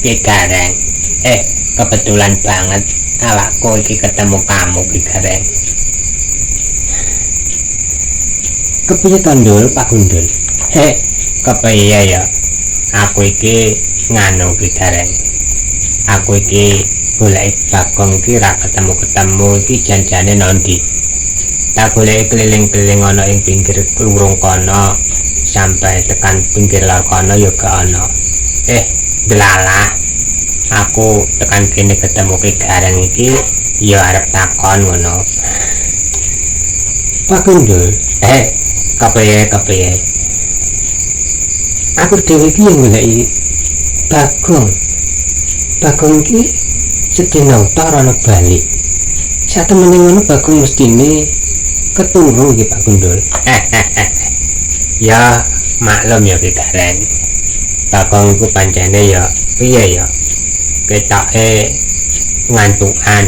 Ki Gareng. Kebetulan banget awakku iki ketemu kamu Ki Gareng. Kepiye to Ndul, Pak Gundul? Kepiye ya? Aku iki nganu Ki Gareng. Aku iki golek Bagong iki ra ketemu-ketemu iki janjane nondi. Tak golek keliling-keliling ana ing pinggir lurung kono sampai tekan pinggir lor kono ya gak ana. Delalah. Aku tekan kene ketemu Ki Gareng iki ya arep takon ngono. Pak Gundul, kepiye? Aku dhewe iki yang goleki Bagong. Bagong iki sedina ora ana bali. Satemene ngono Bagong mestine keturu iki Pak Gundul. Ya maklum ya Ki Gareng. Bagong iku pancene ya piye ya? Ketoke ngantukan.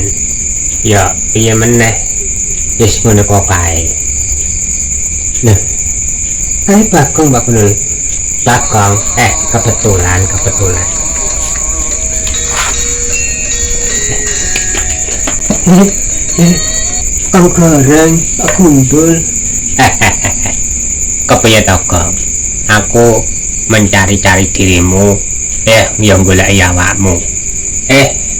Ya piye meneh? Wis ngono kok kae. Nah, Bagong Pak Gundul. Bagong, kebetulan. Kang Gareng, Pak Gundul. Kepiye to, Gong? Aku mencari-cari dirimu, ya golek awakmu.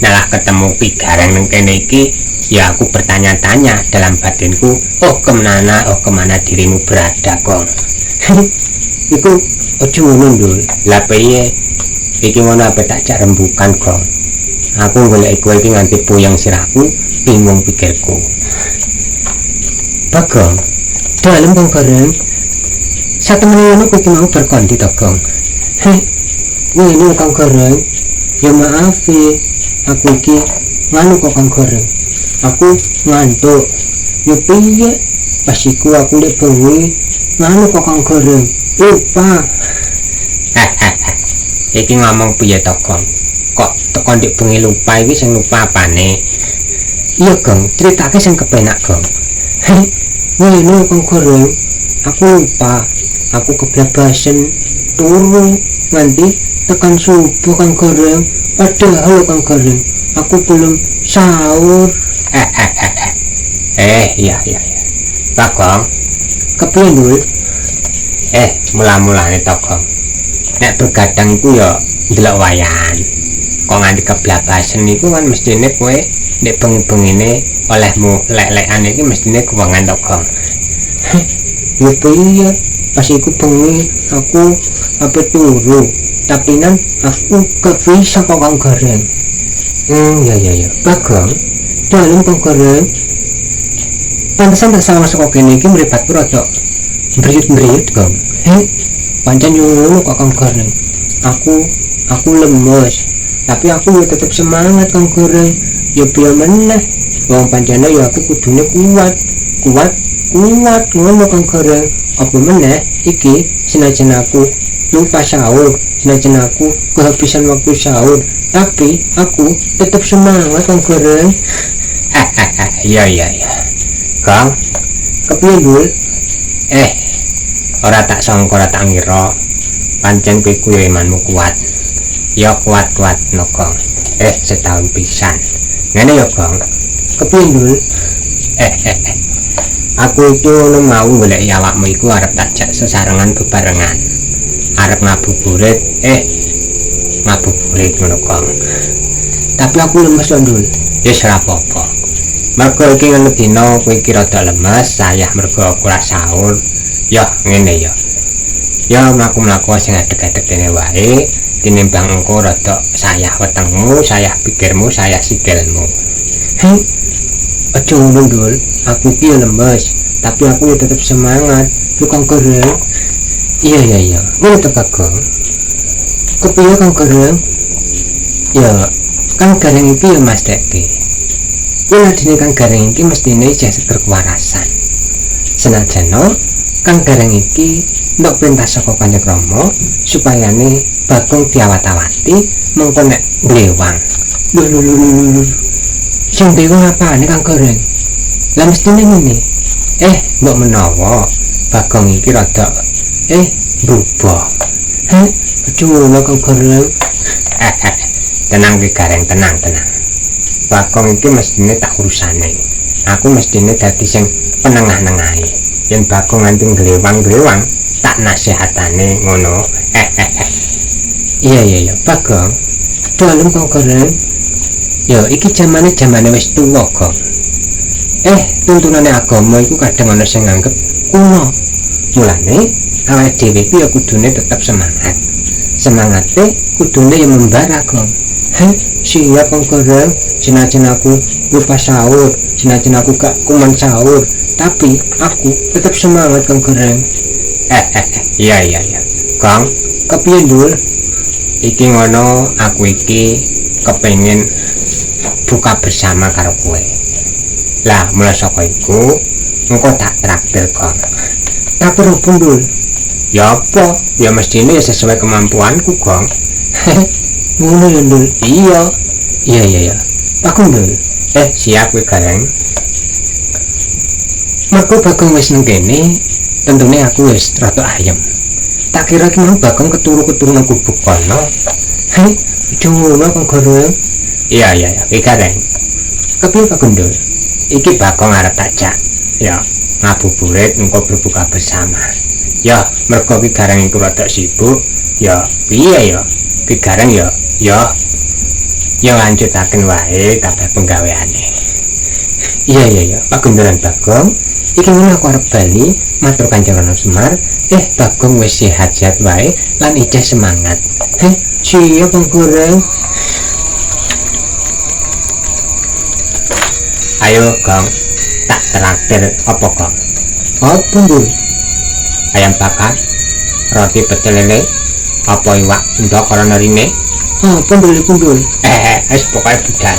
Nalah ketemu Ki Gareng nang kene iki, ya aku bertanya-tanya dalam batinku, kemana dirimu berada, Gong? Iku aja ngono, Ndul. Lah piye? Iki ngono apa tak jak rembukan, Gong. Aku golek kowe iki nganti puyeng sirahku, bingung pikirku. Bagong, dalem Kang Gareng. Satemene ngono kowe iki mau berkondi to, Gong. Ngene Kang Gareng. Ya maaf aku iki nganu kok Kang Gareng. Aku ngantuk. Ya piye? Pas iku aku ndek bengi nganu kok Kang Gareng. Lupa. Iki ngomong piye to, Gong? Kok teko ndek bengi lupa iki sing lupa apane? Iya, Gong, critake sing kepenak, Gong. Ngene Kang Gareng. Aku lupa. Aku keblabasen turu nganti tekan subuh Kang Gareng. Padahal Kang Gareng, aku belum sahur. Iya. Bagong, kepiye Ndul? Mula-mulane to, Gong. Nek begadang iku ya ndelok wayahan. Kok nganti keblabasen iku kan mestine kowe nek bengi-bengine olehmu lek-lekan iki mestine kuwengan to, Gong. Ya piye? Pas iku bengi aku ape turu. Tapi nan aku gak bisa kok Kang Gareng. Ya. Bagong, dalem Kang Gareng. Pantesan tak salah masuk kene iki mripatku rada mriyut-mriyut, Gong. Pancen ngono kok Kang Gareng. Aku lemes. Tapi aku ya tetep semangat Kang Gareng. Ya piye meneh. Wong pancene ya aku kudune kuat ngono Kang Gareng. Apa meneh iki senajan aku lupa sahur, senajan aku kehabisan waktu sahur, tapi aku tetap semangat Kang Gareng. Iya. Kang, kepiye Ndul? Ora tak sangka, ora tak ngira. Pancen kowe kuwi imanmu kuat. Ya kuat no, Kang. Setahun pisan. Ngene ya, Kang. Kepiye Ndul? Aku itu mau golek awakmu iku arep tak jak sesarengan bebarengan. Arep ngabuburit ngono, Kang. Tapi aku lemes lho, Ndul. Ya ora apa-apa. Mergo iki ngene dina kowe iki rada lemes, sayah mergo aku ora sahur. Ya ngene ya. Ya mlaku-mlaku sing adeg-adeg dene wae, tinimbang engko rada sayah wetengmu, sayah pikirmu, sayah sikilmu. Aja ngono, Ndul. Aku iki lemes, tapi aku tetap semangat. Lu Kang Gareng. Iya. Ngono to, Bagong. Kepiye Kang Gareng? Ya, Kang Gareng iki ya Mas Deki. Yen adine Kang Gareng iki mestine isih seger kewarasan. Senajan Kang Gareng iki ndok perintah saka Kanjeng Rama supayane Bagong diawat-awati mengko nek glewang. Lho. Sing dewa apane Kang Gareng? Lah mestine ngene. Mbok menawa Bagong iki rada berubah. Cuma Kang Gareng. Tenang Ki Gareng, tenang. Bagong iki mestine tak urusane. Aku mestine dadi sing penengah-nengahi. Yen Bagong nganti glewang-glewang, tak nasihatane ngono. Iya, Bagong. Dalem Kang Gareng. Ya iki jamane wis tuwa, Gong. Tuntunane agama iku kadang ana sing nganggep kuno. Mulane awake dhewe iku ya kudune tetep semangat. Semangate kudune ya membara, Gong. Siap Kang Gareng. Senajan aku lupa sahur, senajan aku gak kuman sahur, tapi aku tetap semangat Kang Gareng. Iya. Kang, kepiye Dul? Iki ngono, aku iki kepengin buka bersama karo kowe. Lah, mulai saka iku engko tak traktir, Kang. Tapi rupun Dul. Ya apa? Ya mestine sesuai kemampuanku, Kang. Ngono ya Dul. Iya. Bagong Dul. Siap kowe Gareng. Mergo Bagong wis nang kene, tentune aku wis rada ayem. Tak kira ki mau Bagong keturu-keturu nang gubuk kono. Cuma Kang Gareng. Iya, kowe Gareng. Kepiye Bagong Dul? Iki Bagong arep tak ya, ngabuburit engko berbuka bersama. Ya, mergo ki Gareng iku rada sibuk, ya piye ya? Ki Gareng ya lanjutaken wae kabeh penggaweane. Iya, Bagong Dulan Bagong. Iki ngono aku arep bali matur Kanjeng Rana Semar. Bagong wis sehat-sehat wae lan ijeh semangat. Siap Kang Gareng. Ayo, Kang. Tak traktir apa, Kang? Apa, Dul? Ayam bakar, roti pecel lele, apa iwak ndok karo narine? Apa Dul? Wis pokoke budal.